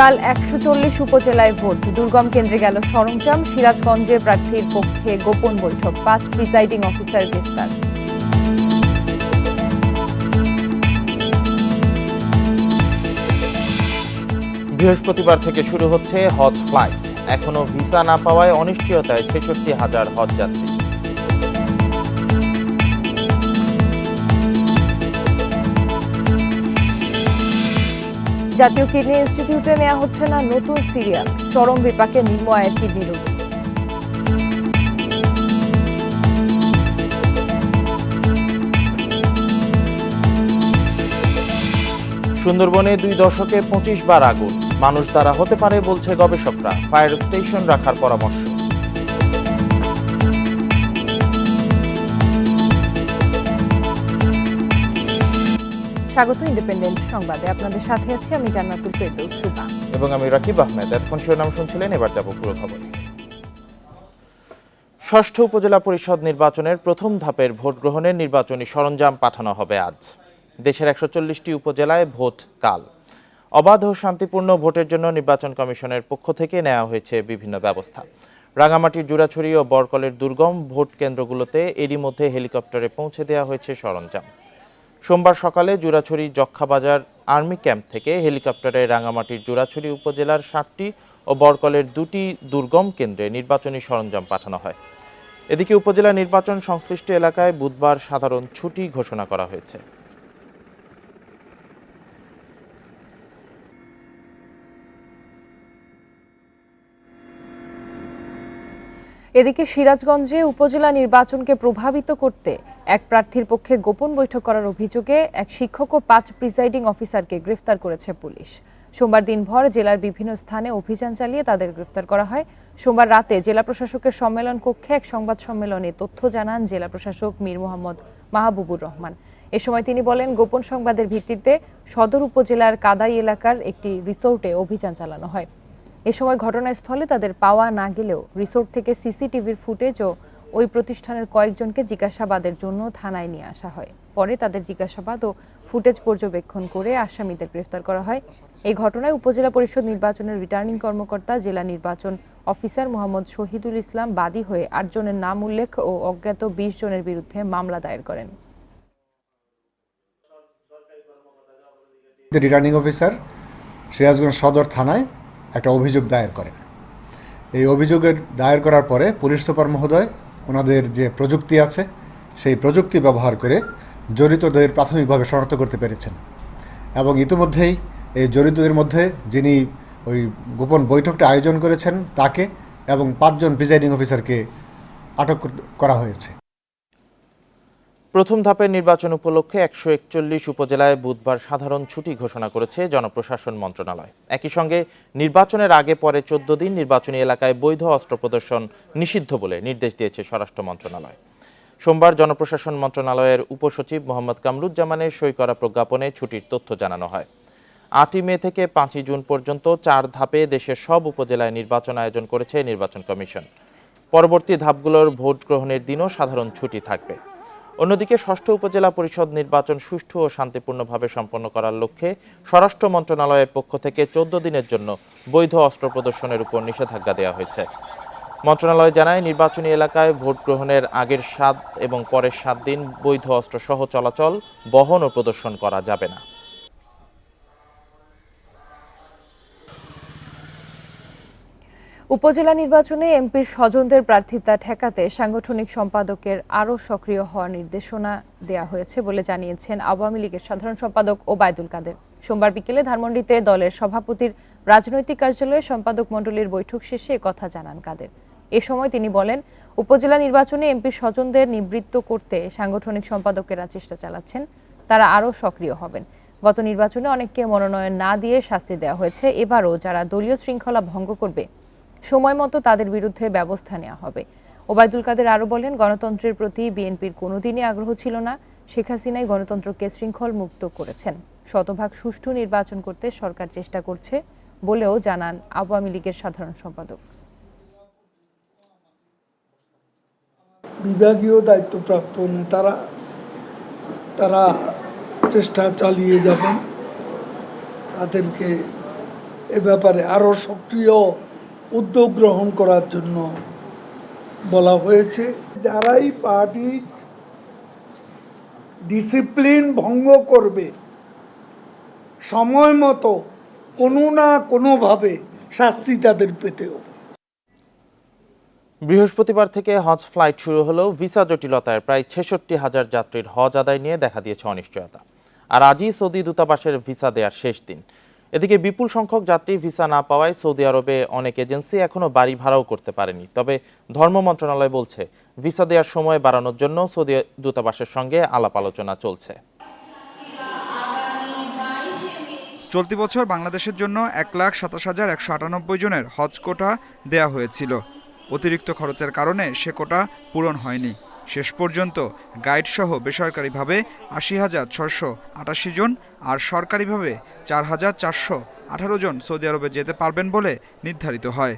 কাল ১৪০ উপজেলায় ভোট, দুর্গম কেন্দ্রে গেল সরঞ্জাম। সিরাজগঞ্জে প্রার্থীর পক্ষে গোপন বৈঠক, ৫ প্রিসাইডিং অফিসার গ্রেফতার। বৃহস্পতিবার থেকে শুরু হচ্ছে হজ ফ্লাইট। এখনো ভিসা না পাওয়ায় অনিশ্চয়তায় ৬৬,০০০ হজ যাত্রী। জাতীয় কিডনি ইনস্টিটিউটে নেওয়া হচ্ছে না নতুন সিরিয়াল, চরম বিপাকে নির্ময়ের কিডনি রোগী। সুন্দরবনে ২ দশকে ২৫ বার আগুন, মানুষ দ্বারা হতে পারে বলছে গবেষকরা। ফায়ার স্টেশন রাখার পরামর্শ। স্বাগত ইন্ডিপেন্ডেন্ট সংবাদে, আপনাদের সাথে আছি আমি জান্নাতুল ফেরদৌস সুবা এবং আমি রাকিব আহমেদ। এতক্ষণ শিরোনাম শুনছিলেন, এবার যাব পুরো খবর। ষষ্ঠ উপজেলা পরিষদ নির্বাচনের প্রথম ধাপের ভোট গ্রহণের নির্বাচনী সরঞ্জাম পাঠানো হবে আজ। দেশের ১৪০টি উপজেলায় ভোট কাল। অবাধ ও শান্তিপূর্ণ ভোটের জন্য নির্বাচন কমিশনের পক্ষ থেকে নেওয়া হয়েছে বিভিন্ন ব্যবস্থা। রাঙামাটির জুরাছড়ি ও বরকলের দুর্গম ভোট কেন্দ্রগুলোতে এরই মধ্যে হেলিকপ্টারে পৌঁছে দেওয়া হয়েছে সরঞ্জাম। সোমবার সকালে জুরাছড়ি যক্ষাবাজার আর্মি ক্যাম্প থেকে হেলিকপ্টারে রাঙামাটির জুরাছড়ি উপজেলার ৭টি ও বরকলের ২টি দুর্গম কেন্দ্রে নির্বাচনী সরঞ্জাম পাঠানো হয়। এদিকে উপজেলা নির্বাচন সংশ্লিষ্ট এলাকায় বুধবার সাধারণ ছুটি ঘোষণা করা হয়েছে। এদিকে সিরাজগঞ্জে উপজেলা নির্বাচনকে প্রভাবিত করতে এক প্রার্থীর পক্ষে গোপন বৈঠক করার অভিযোগে এক শিক্ষক ও ৫ প্রিসাইডিং অফিসারকে গ্রেফতার করেছে পুলিশ। সোমবার দিনভর জেলার বিভিন্ন স্থানে অভিযান চালিয়ে তাদের গ্রেফতার করা হয়। সোমবার রাতে জেলা প্রশাসকের সম্মেলন কক্ষে এক সংবাদ সম্মেলনে তথ্য জানান জেলা প্রশাসক মীর মোহাম্মদ মাহবুবুর রহমান। এ সময় তিনি বলেন, গোপন সংবাদের ভিত্তিতে সদর উপজেলার কাদাই এলাকার একটি রিসোর্টে অভিযান চালানো হয়। এ সময় ঘটনাস্থলে তাদের পাওয়া না গেলেও রিসোর্ট থেকে সিসিটিভির ফুটেজ ও ওই প্রতিষ্ঠানের কয়েকজনকে জিজ্ঞাসাবাদের জন্য থানায় নিয়ে আসা হয়। পরে তাদের জিজ্ঞাসাবাদ ও ফুটেজ পর্যবেক্ষণ করে আসামিদের গ্রেফতার করা হয়। এই ঘটনায় উপজেলা পরিষদ নির্বাচনের রিটার্নিং কর্মকর্তা জেলা নির্বাচন অফিসার মোহাম্মদ শহীদুল ইসলাম বাদী হয়ে ৮ জনের নাম উল্লেখ ও অজ্ঞাত ২০ জনের বিরুদ্ধে মামলা দায়ের করেন। রিটার্নিং অফিসার সিরাজগঞ্জ সদর থানায় একটা অভিযোগ দায়ের করেন। এই অভিযোগের দায়ের করার পরে পুলিশ সুপার মহোদয় ওনাদের যে প্রযুক্তি আছে সেই প্রযুক্তি ব্যবহার করে জড়িতদের প্রাথমিকভাবে শনাক্ত করতে পেরেছেন এবং ইতিমধ্যেই এই জড়িতদের মধ্যে যিনি ওই গোপন বৈঠকটা আয়োজন করেছেন তাকে এবং ৫ জন প্রিসাইডিং অফিসারকে আটক করা হয়েছে। প্রথম ধাপের নির্বাচন উপলক্ষে ১৪১ উপজেলায় বুধবার সাধারণ ছুটি ঘোষণা করেছে জনপ্রশাসন মন্ত্রণালয়। একই সঙ্গে নির্বাচনের আগে পরে ১৪ দিন নির্বাচনী এলাকায় বৈধ অস্ত্র প্রদর্শন নিষিদ্ধ বলে নির্দেশ দিয়েছে স্বরাষ্ট্র মন্ত্রণালয়। সোমবার জনপ্রশাসন মন্ত্রণালয়ের উপসচিব মোহাম্মদ কামরুজ্জামানের সই করা প্রজ্ঞাপনে ছুটির তথ্য জানানো হয়। ৮ই মে থেকে ৫ই জুন পর্যন্ত ৪ ধাপে দেশের সব উপজেলায় নির্বাচন আয়োজন করেছে নির্বাচন কমিশন। পরবর্তী ধাপগুলোর ভোট গ্রহণের দিনও সাধারণ ছুটি থাকবে। অন্যদিকে ষষ্ঠ উপজেলা পরিষদ নির্বাচন সুষ্ঠু ও শান্তিপূর্ণভাবে সম্পন্ন করার লক্ষ্যে স্বরাষ্ট্র মন্ত্রণালয়ের পক্ষ থেকে ১৪ দিনের জন্য বৈধ অস্ত্র প্রদর্শনের উপর নিষেধাজ্ঞা দেওয়া হয়েছে। মন্ত্রণালয় জানায়, নির্বাচনী এলাকায় ভোট গ্রহণের আগের ৭ এবং পরের ৭ দিন বৈধ অস্ত্র সহ চলাচল, বহন ও প্রদর্শন করা যাবে না। উপজেলা নির্বাচনে এমপির স্বজনদের প্রার্থিতা ঠেকাতে সাংগঠনিক সম্পাদকের আরও সক্রিয় হওয়ার নির্দেশনা দেওয়া হয়েছে বলে জানিয়েছেন আওয়ামী লীগের সাধারণ সম্পাদক ওবায়দুল কাদের। সোমবার বিকেলে ধানমন্ডিতে দলের সভাপতির রাজনৈতিক কার্যালয়ে সম্পাদক মণ্ডলীর বৈঠক শেষে একথা জানান কাদের। এ সময় তিনি বলেন, উপজেলা নির্বাচনে এমপির স্বজনদের নিবৃত্ত করতে সাংগঠনিক সম্পাদকেরা চেষ্টা চালাচ্ছেন, তারা আরও সক্রিয় হবেন। গত নির্বাচনে অনেককে মনোনয়ন না দিয়ে শাস্তি দেওয়া হয়েছে, এবারও যারা দলীয় শৃঙ্খলা ভঙ্গ করবে সময় মতো তাদের বিরুদ্ধে ব্যবস্থা নেওয়া হবে। ওবায়দুল কাদের আরও বলেন, গণতন্ত্রের প্রতি বিএনপির কোনোদিনই আগ্রহ ছিল না। শেখ হাসিনাই গণতন্ত্রকে শৃঙ্খল মুক্ত করেছেন। শতভাগ সুষ্ঠু নির্বাচন করতে সরকার চেষ্টা করছে বলেও জানান আওয়ামী লীগের সাধারণ সম্পাদক। বিভাগীয় দায়িত্বপ্রাপ্ত নেতারা তারা চেষ্টা চালিয়ে যাবেন তাদেরকে এ ব্যাপারে আরও সক্রিয় উদ্যোগ গ্রহণ করার জন্য বলা হয়েছে। যারাই পার্টির ডিসিপ্লিন ভঙ্গ করবে সময় মতো কোনো না কোনোভাবে শাস্তি তাদের পেতে হবে। বৃহস্পতিবার থেকে হজ ফ্লাইট শুরু হলেও ভিসা জটিলতায় প্রায় ৬৬,০০০ যাত্রীর হজ আদায় নিয়ে দেখা দিয়েছে অনিশ্চয়তা। আর আজই সৌদি দূতাবাসের ভিসা দেওয়ার শেষ দিন। এদিকে বিপুল সংখ্যক যাত্রী ভিসা না পাওয়ায় সৌদি আরবে অনেক এজেন্সি এখনও বাড়ি ভাড়াও করতে পারেনি। তবে ধর্ম মন্ত্রণালয় বলছে ভিসা দেওয়ার সময় বাড়ানোর জন্য সৌদি দূতাবাসের সঙ্গে আলাপ আলোচনা চলছে। চলতি বছর বাংলাদেশের জন্য ১,২৭,১৯৮ জনের হজ কোটা দেয়া হয়েছিল। অতিরিক্ত খরচের কারণে সে কোটা পূরণ হয়নি। শেষ পর্যন্ত গাইডসহ বেসরকারিভাবে ৮০,৬৮৮ জন আর সরকারিভাবে ৪,৪১৮ জন সৌদি আরবে যেতে পারবেন বলে নির্ধারিত হয়।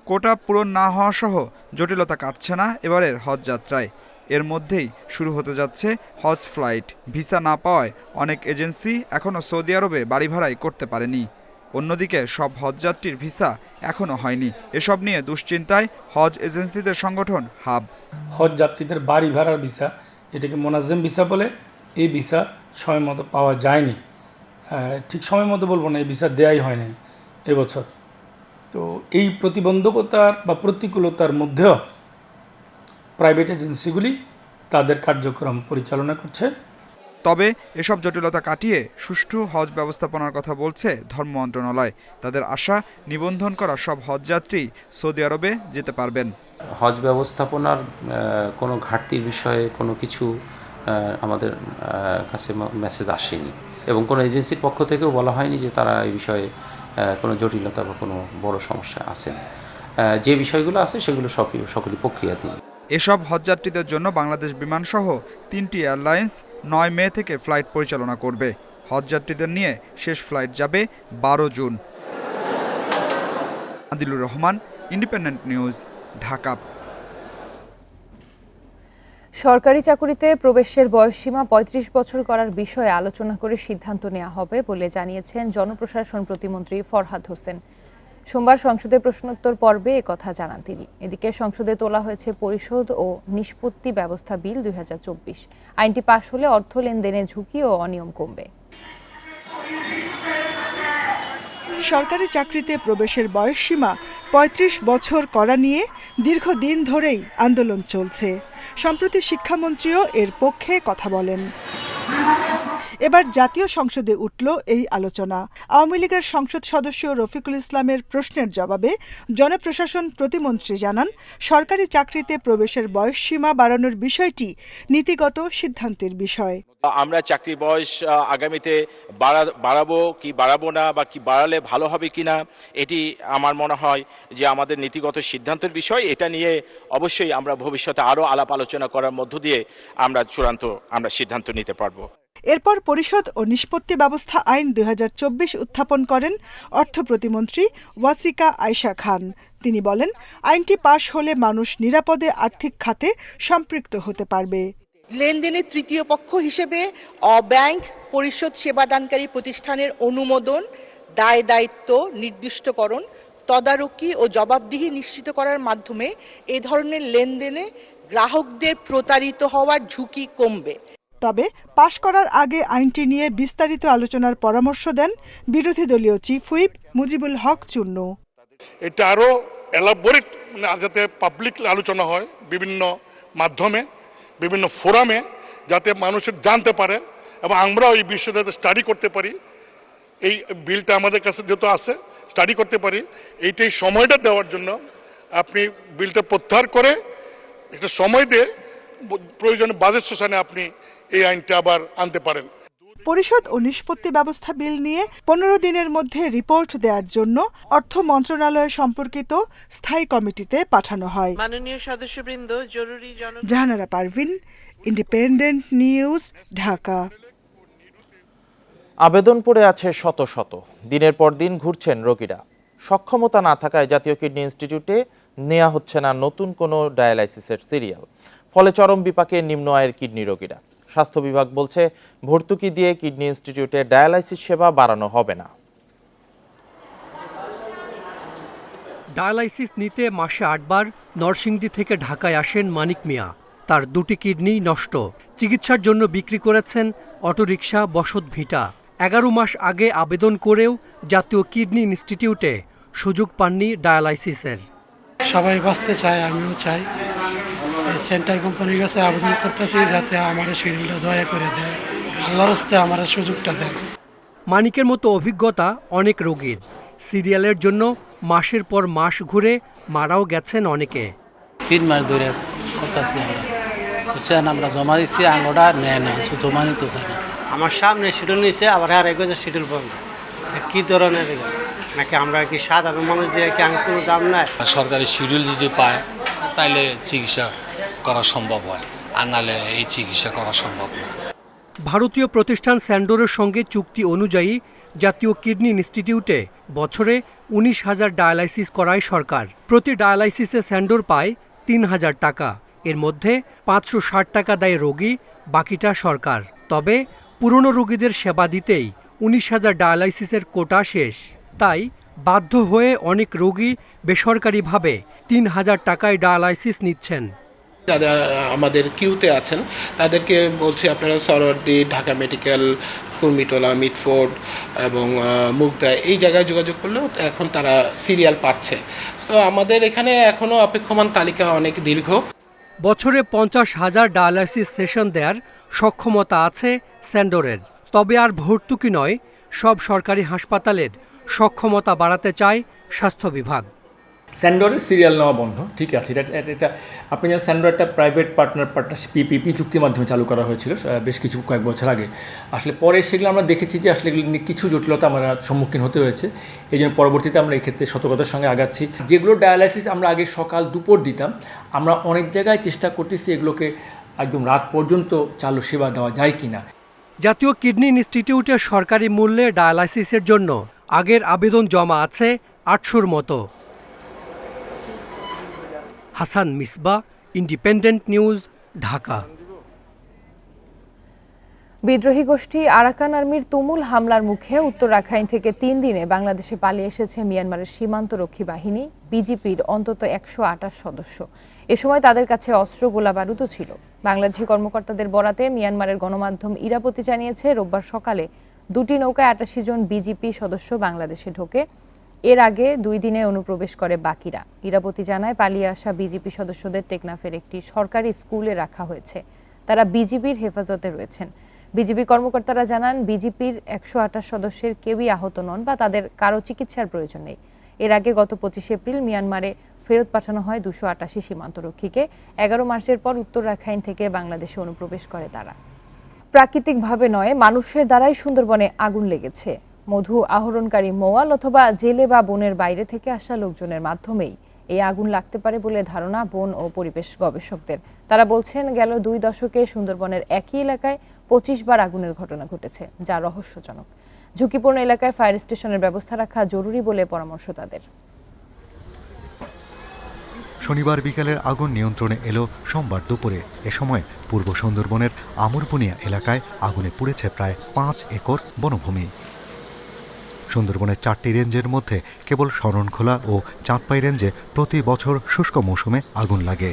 কোটা পূরণ না হওয়া সহ জটিলতা কাটছে না এবারের হজ যাত্রায়। এর মধ্যেই শুরু হতে যাচ্ছে হজ ফ্লাইট। ভিসা না পাওয়ায় অনেক এজেন্সি এখনও সৌদি আরবে বাড়ি ভাড়াই করতে পারেনি। অন্যদিকে সব হজযাত্রীর ভিসা এখনও হয়নি। এসব নিয়ে দুশ্চিন্তায় হজ এজেন্সিদের সংগঠন হাব। হজ যাত্রীদের বাড়ি ভাড়ার ভিসা, এটাকে মোনাজ্জেম ভিসা বলে, এই ভিসা সময় মতো পাওয়া যায়নি। ঠিক সময় মতো বলবো না, এই ভিসা দেয়াই হয়নি এবছর। তো এই প্রতিবন্ধকতার বা প্রতিকূলতার মধ্যেও প্রাইভেট এজেন্সিগুলি তাদের কার্যক্রম পরিচালনা করছে। তবে এসব জটিলতা কাটিয়ে সুষ্ঠু হজ ব্যবস্থাপনার কথা বলছে ধর্ম মন্ত্রণালয়। তাদের আশা, নিবন্ধন করা সব হজযাত্রী সৌদি আরবে যেতে পারবেন। হজ ব্যবস্থাপনার কোনো ঘাটতির বিষয়ে কোনো কিছু আমাদের কাছে মেসেজ আসেনি এবং কোনো এজেন্সির পক্ষ থেকেও বলা হয়নি যে তারা এই বিষয়ে কোনো জটিলতা বা কোনো বড় সমস্যা আছে। যে বিষয়গুলো আছে সেগুলো সকলই প্রক্রিয়াধীন। এসব হজযাত্রীদের জন্য বাংলাদেশ বিমানসহ 3টি এয়ারলাইন্স ৯ মে থেকে ফ্লাইট পরিচালনা করবে। হজযাত্রীদের নিয়ে শেষ ফ্লাইট যাবে ১২ June. Adilur Rahman, independent news, Dhaka. সরকারি চাকুরিতে প্রবেশের বয়সসীমা ৩৫ বছর করার বিষয়ে আলোচনা করে সিদ্ধান্ত নেওয়া হবে বলে জানিয়েছেন জনপ্রশাসন প্রতিমন্ত্রী ফরহাদ হোসেন। সোমবার সংসদে প্রশ্নোত্তর পর্বে একথা জানান তিনি। এদিকে সংসদে তোলা হয়েছে পরিশোধ ও নিষ্পত্তি ব্যবস্থা বিল ২০২৪। আইনটি পাশ হলে অর্থ লেনদেনে ঝুঁকি ও অনিয়ম কমবে। সরকারি চাকরিতে প্রবেশের বয়সসীমা ৩৫ বছর করা নিয়ে দীর্ঘদিন ধরেই আন্দোলন চলছে। সম্প্রতি শিক্ষামন্ত্রীও এর পক্ষে কথা বলেন। এবার জাতীয় সংসদে উঠল এই আলোচনা। আওয়ামী লীগের সংসদ সদস্য রফিকুল ইসলামের প্রশ্নের জবাবে জনপ্রশাসন প্রতিমন্ত্রী জানান, সরকারি চাকরিতে প্রবেশের বয়সসীমা বাড়ানোর বিষয়টি নীতিগত সিদ্ধান্তের বিষয়। আমরা চাকরির বয়স আগামীতে বাড়াবো কি বাড়াবো না, বা কি বাড়ালে ভালো হবে কিনা, এটি আমার মনে হয় যে আমাদের নীতিগত সিদ্ধান্তের বিষয়। এটা নিয়ে অবশ্যই আমরা ভবিষ্যতে আরও আলাপ আলোচনা করার মধ্য দিয়ে আমরা চূড়ান্ত সিদ্ধান্ত নিতে পারবো। এরপর পরিশোধ ও নিষ্পত্তি ব্যবস্থা আইন ২০২৪ উত্থাপন করেন অর্থ প্রতিমন্ত্রী ওয়াসিকা আয়েশা খান। তিনি বলেন, আইনটি পাশ হলে মানুষ নিরাপদে আর্থিক খাতে সম্পৃক্ত হতে পারবে। লেনদেনের তৃতীয় পক্ষ হিসেবে অব্যাংক পরিশোধ সেবাদানকারী প্রতিষ্ঠানের অনুমোদন, দায় দায়িত্ব নির্দিষ্টকরণ, তদারকি ও জবাবদিহি নিশ্চিত করার মাধ্যমে এ ধরনের লেনদেনে গ্রাহকদের প্রতারিত হওয়ার ঝুঁকি কমবে। তবে পাশ করার আগে আইনটি নিয়ে বিস্তারিত আলোচনার পরামর্শ দেন বিরোধী দলীয় চিফ হুইপ মুজিবুল হক চুন্নু। এটা আরো এলাবোরেট, যাতে পাবলিক আলোচনা হয় বিভিন্ন মাধ্যমে, বিভিন্ন ফোরামে, যাতে মানুষের জানতে পারে এবং আমরাও এই বিষয়ে যাতে স্টাডি করতে পারি। এই বিলটা আমাদের কাছে যেহেতু আছে, স্টাডি করতে পারি। এইটাই সময়টা দেওয়ার জন্য আপনি বিলটা প্রত্যাহার করে একটা সময় দিয়ে প্রয়োজনে বাজেট সেশনে আপনি এই আইনটা আবার আনতে পারেন। পরিশোধ ও নিষ্পত্তি ব্যবস্থা বিল নিয়ে ১৫ দিনের মধ্যে রিপোর্ট দেওয়ার জন্য অর্থ মন্ত্রণালয় সম্পর্কিত স্থায়ী কমিটিতে পাঠানো হয়। মাননীয় সদস্যবৃন্দ, জরুরি জাহানারা পারভিন, ইন্ডিপেন্ডেন্ট নিউজ, ঢাকা। আবেদন পড়ে আছে শত শত। দিনের পর দিন ঘুরছেন রোগীরা। সক্ষমতা না থাকায় জাতীয় কিডনি ইনস্টিটিউটে নেওয়া হচ্ছে না নতুন কোনো ডায়ালাইসিসের সিরিয়াল। ফলে চরম বিপাকে নিম্ন আয়ের কিডনি রোগীরা। স্বাস্থ্য বিভাগ বলছে, ভর্তুকি দিয়ে কিডনি ইনস্টিটিউটে ডায়ালাইসিস সেবা বাড়ানো হবে না। ডায়ালাইসিস নিতে মাসে 8 বার নরসিংদী থেকে ঢাকায় আসেন মানিক মিয়া। তার 2টি কিডনি নষ্ট। চিকিৎসার জন্য বিক্রি করেছেন অটোরিকশা, বসত ভিটা। 11 মাস আগে আবেদন করেও জাতীয় কিডনি ইনস্টিটিউটে সুযোগ পাননি ডায়ালাইসিসের। সবাই বাঁচতে চায়, আমিও চাই। সেন্টার কোম্পানির কাছে আবেদন করতেছি যাতে আমার শিডিউলটা দয়া করে দেয়, আল্লাহর রাস্তায় আমার সুযোগটা দেয়। মানিকের মতো অভিজ্ঞতা অনেক রোগীর। সিরিয়ালের জন্য মাসের পর মাস ঘুরে মারাও গেছেন অনেকে। 3 মাস ধরে করতেছি আমরা, বুঝছেন, আমরা জমা দিচ্ছি, আঙুটা নেয় না, জমা নিতে চায় না। আমার সামনে শিডিউল নিচ্ছে, আবার আর এক শিডিউল পাবো। কি ধরনের নাকি আমরা কি সাধারণ মানুষ দিয়ে কি আঙুর কোনো দাম নাই? সরকারি শিডিউল যদি পায় তাইলে চিকিৎসা করা সম্ভব হয়, আর নাহলে এই চিকিৎসা করা সম্ভব না। ভারতীয় প্রতিষ্ঠান স্যান্ডোরের সঙ্গে চুক্তি অনুযায়ী জাতীয় কিডনি ইনস্টিটিউটে বছরে 19,000 ডায়ালাইসিস করায় সরকার। প্রতি ডায়ালাইসিসে স্যান্ডোর পায় 3,000 টাকা। এর মধ্যে 560 টাকা দেয় রোগী, বাকিটা সরকার। তবে পুরনো রোগীদের সেবা দিতেই 19,000 ডায়ালাইসিসের কোটা শেষ। তাই বাধ্য হয়ে অনেক রোগী বেসরকারিভাবে 3,000 টাকায় ডায়ালাইসিস নিচ্ছেন। যারা আমাদের কিউতে আছেন তাদেরকে বলছি আপনারা সরোয়ার্দী, ঢাকা মেডিকেল, কুর্মিটোলা, মিটফোর্ড এবং মুগদা এই জায়গায় যোগাযোগ করলেও এখন তারা সিরিয়াল পাচ্ছে। সো আমাদের এখানে এখনও অপেক্ষমান তালিকা অনেক দীর্ঘ। বছরে 50,000 ডায়ালাইসিস সেশন দেওয়ার সক্ষমতা আছে স্যান্ডোরের। তবে আর ভর্তুকি নয়, সব সরকারি হাসপাতালের সক্ষমতা বাড়াতে চায় স্বাস্থ্য বিভাগ। স্যান্ডোরের সিরিয়াল নেওয়া বন্ধ, ঠিক আছে। এটা আপনি জানেন স্যান্ডোর একটা প্রাইভেট পার্টনারশিপ পিপিপি চুক্তির মাধ্যমে চালু করা হয়েছিল বেশ কয়েক বছর আগে। আসলে পরে সেগুলো আমরা দেখেছি যে আসলে এগুলো নিয়ে কিছু জটিলতা আমরা সম্মুখীন হতে হয়েছে। এই জন্য পরবর্তীতে আমরা এই ক্ষেত্রে সতর্কতার সঙ্গে আগাচ্ছি। যেগুলো ডায়ালাইসিস আমরা আগে সকাল দুপুর দিতাম, আমরা অনেক জায়গায় চেষ্টা করতেছি এগুলোকে একদম রাত পর্যন্ত চালু সেবা দেওয়া যায় কিনা। জাতীয় কিডনি ইনস্টিটিউটের সরকারি মূল্যে ডায়ালাইসিসের জন্য আগের আবেদন জমা আছে 800-র মতো। Hasan Misba, independent news, Dhaka. বিদ্রোহী গোষ্ঠী আরাকান আর্মির তুমুল হামলার মুখে উত্তর রাখাইন থেকে 3 দিনে বাংলাদেশে পালিয়ে এসেছে মিয়ানমারের সীমান্তরক্ষী বাহিনী বিজিপির অন্তত 128 সদস্য। এ সময় তাদের কাছে অস্ত্র, গোলা বারুদও ছিল। বাংলাদেশি কর্মকর্তাদের বরাতে মিয়ানমারের গণমাধ্যম ইরাবতী জানিয়েছে, রোববার সকালে 2টি নৌকায় 88 জন বিজিপি সদস্য বাংলাদেশে ঢোকে। এর আগে 2 দিনে অনুপ্রবেশ করে বাকিরা। ইরাবতী জানায়, পালিয়ে আসা বিজিপি সদস্যদের টেকনাফের একটি সরকারি স্কুলে রাখা হয়েছে। তারা বিজিবির হেফাজতে রয়েছেন। বিজিবি কর্মকর্তারা জানান, বিজিপির 128 সদস্যের কেউই আহত নন বা তাদের কারো চিকিৎসার প্রয়োজন নেই। এর আগে গত 25 এপ্রিল মিয়ানমারে ফেরত পাঠানো হয় 288 সীমান্তরক্ষীকে। 11 মার্চের পর উত্তর রাখাইন থেকে বাংলাদেশে অনুপ্রবেশ করে তারা। প্রাকৃতিকভাবে নয়, মানুষের দ্বারাই সুন্দরবনে আগুন লেগেছে। মধু আহরণকারী মোয়াল অথবা জেলে বা বনের বাইরে থেকে আসা লোকজনের মাধ্যমেই এই আগুন লাগতে পারে বলে ধারণা বন ও পরিবেশ গবেষকদের। তারা বলছেন, গেল 2 দশকে সুন্দরবনের একই এলাকায় 25 বার আগুনের ঘটনা ঘটেছে, যা রহস্যজনক। ঝুঁকিপূর্ণ এলাকায় ফায়ার স্টেশনের ব্যবস্থা রাখা জরুরি বলে পরামর্শ তাদের। শনিবার বিকেলের আগুন নিয়ন্ত্রণে এলো সোমবার দুপুরে। এ সময় পূর্ব সুন্দরবনের আমরবুনিয়া এলাকায় আগুনে পুড়েছে প্রায় 5 একর বনভূমি। সুন্দরবনের 4টি রেঞ্জের মধ্যে কেবল শরণখোলা ও চাঁদপাই রেঞ্জে প্রতি বছর শুষ্ক মৌসুমে আগুন লাগে।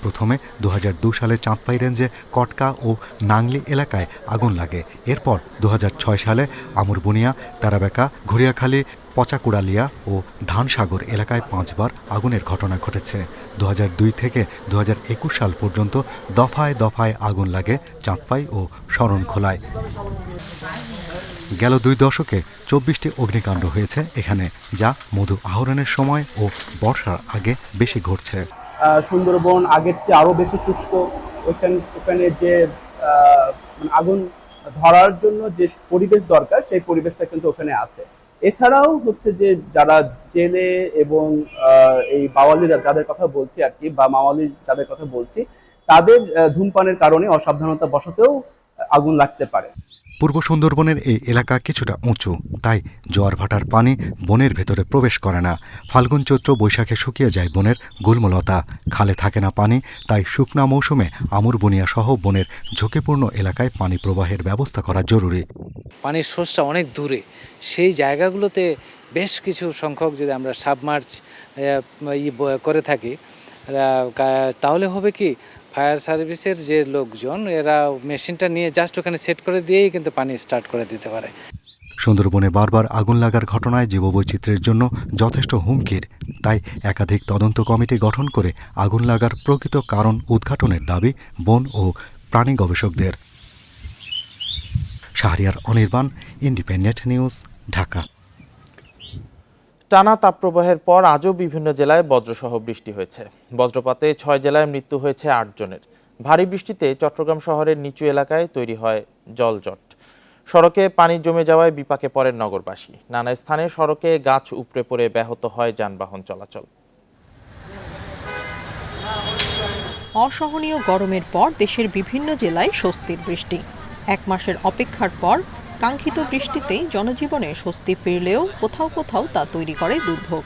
প্রথমে 2002 সালে চাঁদপাই রেঞ্জে কটকা ও নাংলি এলাকায় আগুন লাগে। এরপর 2006 সালে আমরবুনিয়া, তারাবেকা, ঘুরিয়াখালী, পচাকুড়ালিয়া ও ধানসাগর এলাকায় 5 বার আগুনের ঘটনা ঘটেছে। 2002 থেকে 2021 সাল পর্যন্ত দফায় দফায় আগুন লাগে চাঁদপাই ও শরণখোলায়। গেল 2 দশকে 24টি অগ্নিকাণ্ড হয়েছে এখানে, যা মধু আহরণের সময় ও বর্ষার আগে বেশি ঘটছে। সুন্দরবন আগের চেয়ে আরো বেশি শুষ্ক। ওখানে যে আগুন ধরার জন্য যে পরিবেশ দরকার, সেই পরিবেশটা কিন্তু ওখানে আছে। এছাড়াও হচ্ছে যে যারা জেলে এবং এই বাওয়ালি যাদের কথা বলছি আর কি, বা মাওয়ালি যাদের কথা বলছি, তাদের ধূমপানের কারণে অসাবধানতা বশতেও আগুন লাগতে পারে। পূর্ব সুন্দরবনের এই এলাকা কিছুটা উঁচু, তাই জোয়ার ভাটার পানি বনের ভেতরে প্রবেশ করে না। ফাল্গুন, চৈত্র, বৈশাখে শুকিয়ে যায় বনের গুল্মলতা, খালে থাকে না পানি। তাই শুকনা মৌসুমে আমরবুনিয়া সহ বনের ঝুঁকিপূর্ণ এলাকায় পানি প্রবাহের ব্যবস্থা করা জরুরি। পানির সোর্সটা অনেক দূরে, সেই জায়গাগুলোতে বেশ কিছু সংখ্যক যদি আমরা সাবমার্চ করে থাকি তাহলে হবে কি ফায়ার সার্ভিসের যে লোকজন এরা মেশিনটা নিয়ে জাস্ট ওখানে সেট করে দিয়েই কিন্তু পানি স্টার্ট করে দিতে পারে। সুন্দরবনে বারবার আগুন লাগার ঘটনায় জীববৈচিত্র্যের জন্য যথেষ্ট হুমকির, তাই একাধিক তদন্ত কমিটি গঠন করে আগুন লাগার প্রকৃত কারণ উদ্ঘাটনের দাবি বন ও প্রাণী গবেষকদের। Shahriar Anirban, independent news, Dhaka. টানা তাপপ্রবাহের পর আজও বিভিন্ন জেলায় বজ্রসহ বৃষ্টি হয়েছে। বজ্রপাতে 6 জেলায় মৃত্যু হয়েছে 8 জনের। ভারী বৃষ্টিতে চট্টগ্রাম শহরের নিচু এলাকায় তৈরি হয় জলজট। সড়কে পানি জমে যাওয়ায় বিপাকে পড়েন নগরবাসী। নানা স্থানে সড়কে গাছ উপড়ে পড়ে ব্যাহত হয় যানবাহন চলাচল। অসহনীয় গরমের পর দেশের বিভিন্ন জেলায় স্বস্তির বৃষ্টি। 1 মাসের অপেক্ষার পর কাঙ্ক্ষিত বৃষ্টিতে জনজীবনে স্বস্তি ফিরলেও কোথাও কোথাও তা তৈরি করে দুর্ভোগ।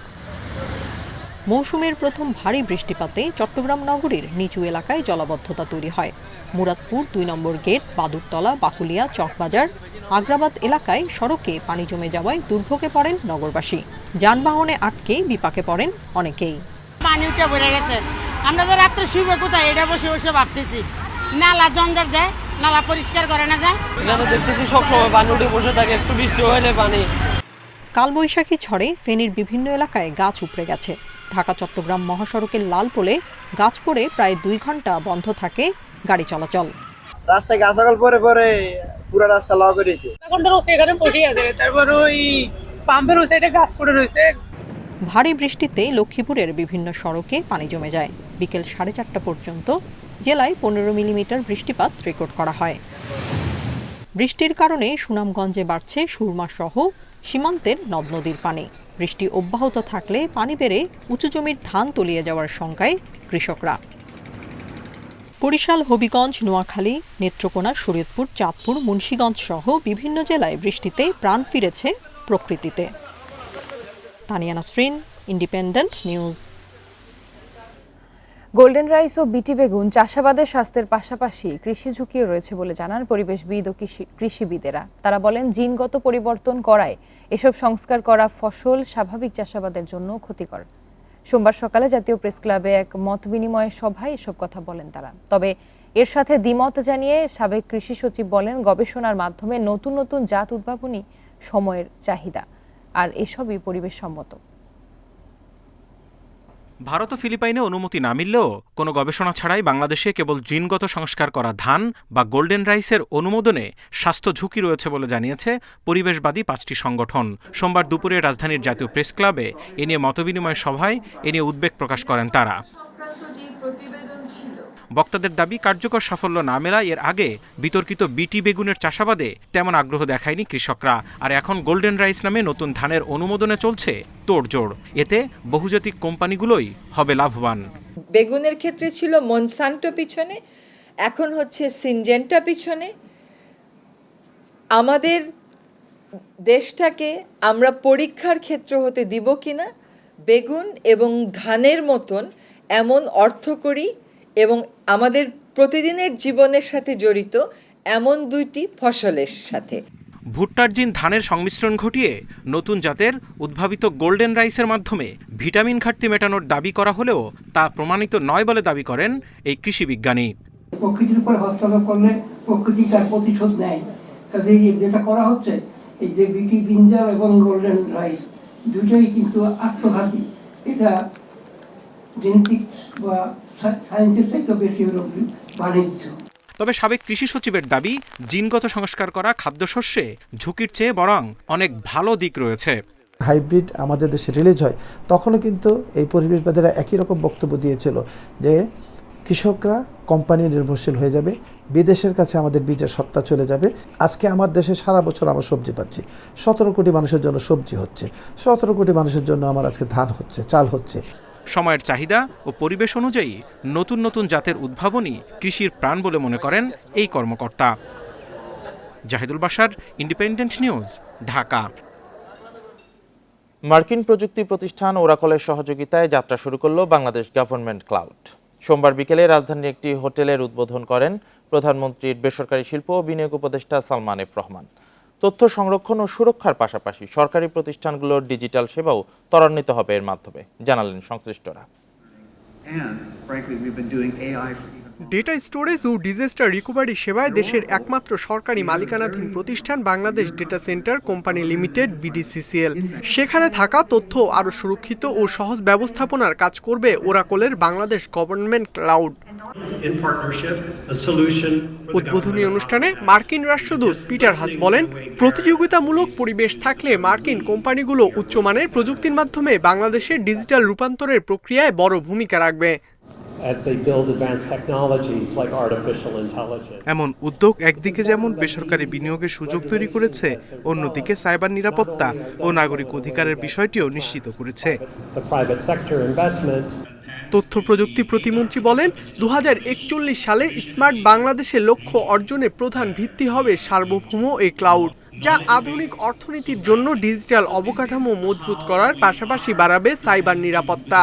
মৌসুমের প্রথম ভারী বৃষ্টিপাতে চট্টগ্রাম নগরীর নিচু এলাকায় জলাবদ্ধতা তৈরি হয়। মুরাদপুর 2 নম্বর গেট, বাদুরতলা, বাকুলিয়া, চকবাজার, আগ্রাবাদ এলাকায় সড়কে পানি জমে যাওয়ায় দুর্ভোগে পড়েন নগরবাসী। যানবাহনে আটকে বিপাকে পড়েন অনেকেই। পানি উঠে পড়ে গেছে, আমরা তো রাত্রে শুইবে কোথায় এটা বসে বসে ভাবতেছি। নালা জঞ্জার যায়, নালা পরিষ্কার করে না যায়। এটা তো দেখতেছি সবসময় পানি উঠে বসে থাকে, একটু বৃষ্টি হলে পানি। কালবৈশাখী ঝড়ে ফেনীর বিভিন্ন এলাকায় গাছ উপড়ে গেছে। ঢাকা চট্টগ্রাম মহাসড়কের লালপোলে গাছ পড়ে প্রায় 2 ঘন্টা বন্ধ থাকে গাড়ি চলাচল। রাস্তায় গাছাগল পরে পরে পুরো রাস্তা লক করেছে। এখন তো এখানে বসে আছে, তারপর ওই পাম্পের ওই সাইডে গাছ পড়ে রয়েছে। ভারী বৃষ্টিতে লক্ষ্মীপুরের বিভিন্ন সড়কে পানি জমে যায়। বিকেল 4:30 পর্যন্ত জেলায় 15 মিলিমিটার বৃষ্টিপাত রেকর্ড করা হয়। বৃষ্টির কারণে সুনামগঞ্জে বাড়ছে সুরমা সহ সীমান্তের নদ নদীর পানি। বৃষ্টি অব্যাহত থাকলে পানি বেড়ে উঁচু জমির ধান তলিয়ে যাওয়ার শঙ্কায় কৃষকরা। বরিশাল, হবিগঞ্জ, নোয়াখালী, নেত্রকোনা, শরীয়তপুর, চাঁদপুর, মুন্সিগঞ্জ সহ বিভিন্ন জেলায় বৃষ্টিতে প্রাণ ফিরেছে প্রকৃতিতে। Tania Nasrin, Independent News. Golden rice ও বিটি বেগুন চাষাবাদের স্বাস্থ্যের পাশাপাশি কৃষি ঝুঁকিও রয়েছে বলে জানান পরিবেশবিদ ও কৃষিবিদেরা। তারা বলেন, জিনগত পরিবর্তন করায় এসব সংস্কার করা ফসল স্বাভাবিক চাষাবাদের জন্য ক্ষতিকর। সোমবার সকালে জাতীয় প্রেস ক্লাবে এক মত বিনিময় সভায় এসব কথা বলেন তারা। তবে এর সাথে দ্বিমত জানিয়ে সাবেক কৃষি সচিব বলেন, গবেষণার মাধ্যমে নতুন নতুন জাত উদ্ভাবনী সময়ের চাহিদা, আর এসবই পরিবেশ সম্মত। ভারত ও ফিলিপাইনে অনুমতি না মিললেও কোনো গবেষণা ছাড়াই বাংলাদেশে কেবল জিনগত সংস্কার করা ধান বা গোল্ডেন রাইসের অনুমোদনে স্বাস্থ্য ঝুঁকি রয়েছে বলে জানিয়েছে পরিবেশবাদী 5টি সংগঠন। সোমবার দুপুরে রাজধানীর জাতীয় প্রেস ক্লাবে এ নিয়ে মতবিনিময় সভায় এ নিয়ে উদ্বেগ প্রকাশ করেন তারা। বক্তাদের দাবি, কার্যকর সাফল্য না মেলায় এর আগে বিতর্কিত বিটি বেগুনের চাষাবাদে তেমন আগ্রহ দেখায়নি কৃষকরা। আর এখন গোল্ডেন রাইস নামে নতুন ধানের অনুমোদনে চলছে তোড়জোড়। এতে বহুজাতিক কোম্পানিগুলোই হবে লাভবান। বেগুনের ক্ষেত্রে ছিল মনসান্টো পিছনে, এখন হচ্ছে সিনজেন্টা পিছনে। আমাদের দেশটাকে আমরা পরীক্ষার ক্ষেত্র হতে দিব কিনা বেগুন এবং ধানের মতন এমন অর্থকরী এবং আমাদের প্রতিদিনের জীবনের সাথে জড়িত এমন 2টি ফসলের সাথে। ভুট্টার জিন ধানের সংমিশ্রণ ঘটিয়ে নতুন জাতের উদ্ভাবিত গোল্ডেন রাইসের মাধ্যমে ভিটামিন ঘাটতি মেটানোর দাবি করা হলেও তা প্রমাণিত নয় বলে দাবি করেন এই কৃষি বিজ্ঞানী। প্রকৃতির উপর হস্তক্ষেপ করলে প্রকৃতি তার প্রতিশোধ নেয়। কাজে যেটা করা হচ্ছে, এই যে বিটি বিঞ্জার এবং গোল্ডেন রাইস দুটোই কিন্তু আত্মঘাতী। এটা জেনেটিক্স বা সায়েন্সের চাইতে বেশি হলো বাণিজ্য। তবে সাবেক কৃষি সচিবের দাবি, জিনগত সংস্কার করা খাদ্যশস্যে ঝুঁকির চেয়ে বরং অনেক ভালো দিক রয়েছে। হাইব্রিড আমাদের দেশে রিলিজ হয়, তখনও কিন্তু এই পরিবেশবাদীরা একই রকম বক্তব্য দিয়েছিল যে কৃষকরা কোম্পানি নির্ভরশীল হয়ে যাবে, বিদেশের কাছে আমাদের বীজের সত্তা চলে যাবে। আজকে আমার দেশে সারা বছর আমরা সবজি পাচ্ছি, 17 কোটি মানুষের জন্য সবজি হচ্ছে, 17 কোটি মানুষের জন্য আমার আজকে ধান হচ্ছে, চাল হচ্ছে। সময়ের চাহিদা ও পরিবেশ অনুযায়ী নতুন নতুন জাতের উদ্ভাবনী কৃষির প্রাণ বলে মনে করেন এই কর্মকর্তা। Jahidul Bashar, independent news, Dhaka. মার্কিন প্রযুক্তি প্রতিষ্ঠান ওরাকলের সহযোগিতায় যাত্রা শুরু করল বাংলাদেশ গভর্নমেন্ট ক্লাউড। সোমবার বিকেলে রাজধানীর একটি হোটেলের উদ্বোধন করেন প্রধানমন্ত্রীর বেসরকারি শিল্প ও বিনিয়োগ উপদেষ্টা সালমান এফ রহমান। তথ্য সংরক্ষণ ও সুরক্ষার পাশাপাশি সরকারি প্রতিষ্ঠানগুলোর ডিজিটাল সেবাও ত্বরান্বিত হবে এর মাধ্যমে, জানালেন সংশ্লিষ্টরা। ডেটা স্টোরেজ ও ডিজাস্টার রিকভারি সেবায় দেশের একমাত্র সরকারি মালিকানাধীন প্রতিষ্ঠান Bangladesh data centre company limited BDCCL। সেখানে থাকা তথ্য আরও সুরক্ষিত ও সহজ ব্যবস্থাপনার কাজ করবে ওরাকলের বাংলাদেশ গভর্নমেন্ট ক্লাউড। উদ্বোধনী অনুষ্ঠানে মার্কিন রাষ্ট্রদূত পিটার হাস বলেন, প্রতিযোগিতামূলক পরিবেশ থাকলে মার্কিন কোম্পানিগুলো উচ্চমানের প্রযুক্তির মাধ্যমে বাংলাদেশের ডিজিটাল রূপান্তরের প্রক্রিয়ায় বড় ভূমিকা রাখবে। এমন উদ্যোগ একদিকে যেমন বেসরকারি বিনিয়োগের সুযোগ তৈরি করেছে, অন্যদিকে সাইবার নিরাপত্তা ও নাগরিক অধিকারের বিষয়টিও নিশ্চিত করেছে। তথ্য প্রযুক্তি প্রতিমন্ত্রী বলেন, 2041 সালে স্মার্ট বাংলাদেশের লক্ষ্য অর্জনের প্রধান ভিত্তি হবে সার্বভৌম এই ক্লাউড, যা আধুনিক অর্থনীতির জন্য ডিজিটাল অবকাঠামো মজবুত করার পাশাপাশি বাড়াবে সাইবার নিরাপত্তা।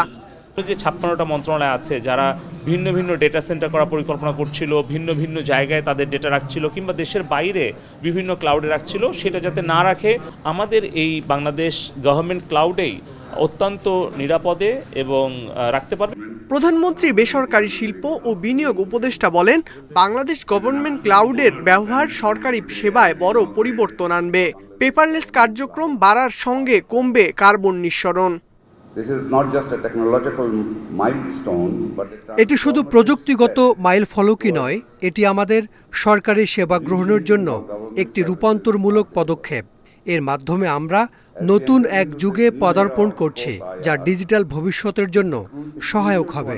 যে 56টা মন্ত্রণালয় আছে যারা ভিন্ন ভিন্ন ডেটা সেন্টার করার পরিকল্পনা করছিল, ভিন্ন ভিন্ন জায়গায় তাদের ডেটা রাখছিল কিংবা দেশের বাইরে বিভিন্ন ক্লাউডে রাখছিল, সেটা যাতে না রাখে আমাদের এই বাংলাদেশ গভর্নমেন্ট ক্লাউডেই অত্যন্ত নিরাপদে এবং রাখতে পারবে। প্রধানমন্ত্রী বেসরকারি শিল্প ও বিনিয়োগ উপদেষ্টা বলেন, বাংলাদেশ গভর্নমেন্ট ক্লাউডের ব্যবহার সরকারি সেবায় বড় পরিবর্তন আনবে। পেপারলেস কার্যক্রম বাড়ার সঙ্গে কমবে কার্বন নিঃসরণ। এটি শুধু প্রযুক্তিগত মাইল ফলকই নয়, এটি আমাদের সরকারি সেবা গ্রহণের জন্য একটি রূপান্তরমূলক পদক্ষেপ। এর মাধ্যমে আমরা নতুন এক যুগে পদার্পণ করছি, যা ডিজিটাল ভবিষ্যতের জন্য সহায়ক হবে।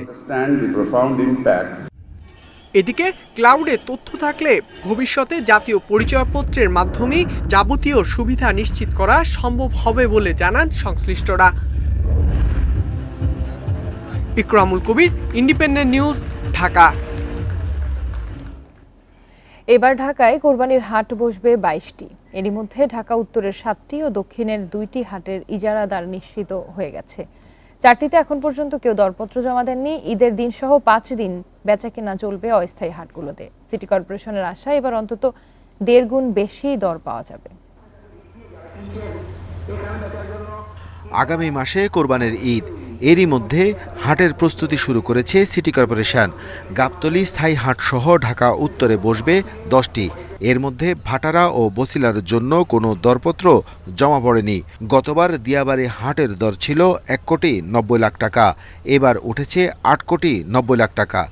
এদিকে ক্লাউডে তথ্য থাকলে ভবিষ্যতে জাতীয় পরিচয়পত্রের মাধ্যমে যাবতীয় সুবিধা নিশ্চিত করা সম্ভব হবে বলে জানান সংশ্লিষ্টরা। ইকরামুল কবির, ইন্ডিপেন্ডেন্ট নিউজ, ঢাকা। এবার ঢাকায় কোরবানির হাট বসবে 22টি। এরই মধ্যে ঢাকা উত্তরের 7টি ও দক্ষিণের 2টি হাটের ইজারাদার নিশ্চিত হয়ে গেছে। 4টিতে এখন পর্যন্ত কেউ দরপত্র জমা দেননি। ঈদের দিন সহ 5 দিন বেচাকেনা চলবে অস্থায়ী হাটগুলোতে। সিটি কর্পোরেশনের আশা, এবার অন্তত 1.5 গুণ বেশি দর পাওয়া যাবে। আগামী মাসে কোরবানির ঈদ, এরই মধ্যে হাটের প্রস্তুতি শুরু করেছে সিটি কর্পোরেশন। গাবতলী স্থায়ী হাট সহ ঢাকা উত্তরে বসবে 10টি। এর মধ্যে ভাটারা ও বসিলার জন্য কোনো দরপত্র জমা পড়েনি। গতবার দিয়াবাড়ি হাটের দর ছিল 1,90,00,000 টাকা, এবার উঠেছে 8,90,00,000 টাকা।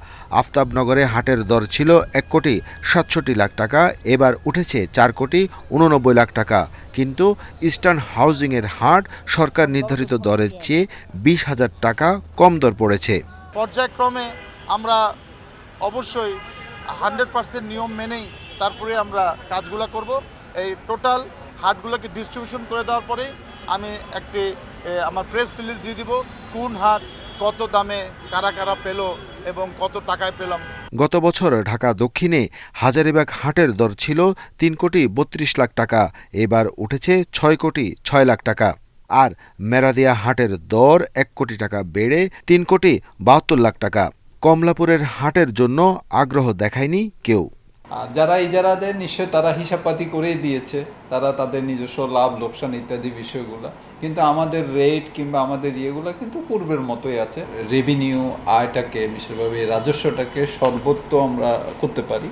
আফতাবনগরে হাটের দর ছিল 1,67,00,000 টাকা, এবার উঠেছে 4,89,00,000 টাকা। কিন্তু ইস্টার্ন হাউজিংয়ের হাট সরকার নির্ধারিত দরের চেয়ে 20,000 টাকা কম দর পড়েছে। পর্যায়ক্রমে আমরা অবশ্যই 100% নিয়ম মেনেই তারপরে আমরা কাজগুলো করব। এই টোটাল হাটগুলোকে ডিস্ট্রিবিউশন করে দেওয়ার পরে আমি একটি আমার প্রেস রিলিজ দিয়ে দিব কোন হাট কত দামে কারা কারা পেল এবং কত টাকায় পেলাম। গত বছর ঢাকা দক্ষিণে হাজারীবাগ হাটের দর ছিল 3,32,00,000 টাকা, এবার উঠেছে 6,06,00,000 টাকা। আর মেরাদিয়া হাটের দর 1 কোটি টাকা বেড়ে 3,72,00,000 টাকা। কমলাপুরের হাটের জন্য আগ্রহ দেখায়নি কেউ। আর যারা ইজারা দেয় নিশ্চয় তারা হিসাবপাতি করেই দিয়েছে, তারা তাদের নিজস্ব লাভ লোকসান ইত্যাদি বিষয়গুলো, কিন্তু আমাদের রেট কিংবা আমাদের ইয়েগুলো কিন্তু পূর্বের মতোই আছে। রেভিনিউ আয়টাকে বিশেষভাবে রাজস্বটাকে সর্বোচ্চ আমরা করতে পারি,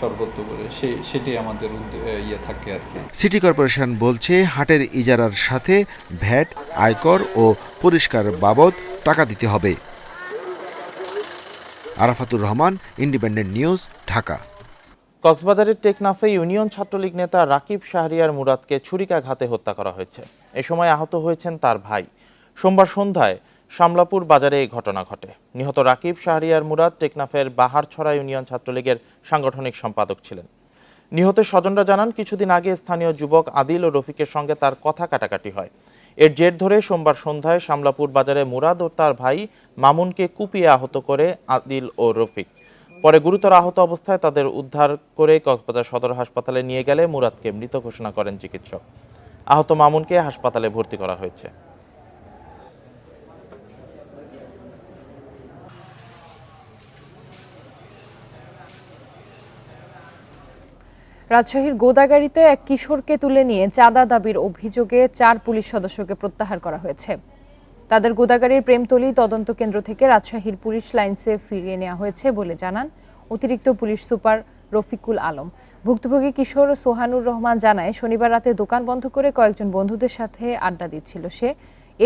সর্বোচ্চ করে সেটি আমাদের ইয়ে থাকে আর কি। সিটি কর্পোরেশন বলছে হাটের ইজারার সাথে ভ্যাট, আয়কর ও পরিষ্কার বাবদ টাকা দিতে হবে। Arafatur Rahman, independent news, Dhaka. কক্সবাজারের টেকনাফে ইউনিয়ন ছাত্রলীগ নেতা রাকিব শাহরিয়ার মুরাদকে ছুরিকাঘাতে হত্যা করা হয়েছে। এ সময় আহত হয়েছেন তার ভাই। সোমবার সন্ধ্যায় শামলাপুর বাজারে এই ঘটনা ঘটে। নিহত রাকিব শাহরিয়ার মুরাদ টেকনাফের বাহারছড়া ইউনিয়ন ছাত্রলীগের সাংগঠনিক সম্পাদক ছিলেন। নিহতের স্বজনরা জানান, কিছুদিন আগে স্থানীয় যুবক আদিল ও রফিকের সঙ্গে তার কথা কাটাকাটি হয়। এর জের ধরে সোমবার সন্ধ্যায় শামলাপুর বাজারে মুরাদ ও তার ভাই মামুনকে কুপিয়ে আহত করে আদিল ও রফিক। পরে গুরুতর আহত অবস্থায় তাদের উদ্ধার করে কক্সবাজার সদর হাসপাতালে নিয়ে গেলে মুরাদকে মৃত ঘোষণা করেন চিকিৎসক। আহত মামুনকে হাসপাতালে ভর্তি করা হয়েছে। রাজশাহীর গোদাগাড়িতে এক কিশোরকে তুলে নিয়ে চাঁদা দাবির অভিযোগে 4 পুলিশ সদস্যকে প্রত্যাহার করা হয়েছে। তাদের গোদাগাড়ির প্রেমতলী তদন্ত কেন্দ্র থেকে রাজশাহীর পুলিশ লাইন্সে ফিরিয়ে নেওয়া হয়েছে বলে জানান অতিরিক্ত পুলিশ সুপার রফিকুল আলম। ভুক্তভোগী কিশোর সোহানুর রহমান জানায়, শনিবার রাতে দোকান বন্ধ করে কয়েকজন বন্ধুদের সাথে আড্ডা দিচ্ছিল সে।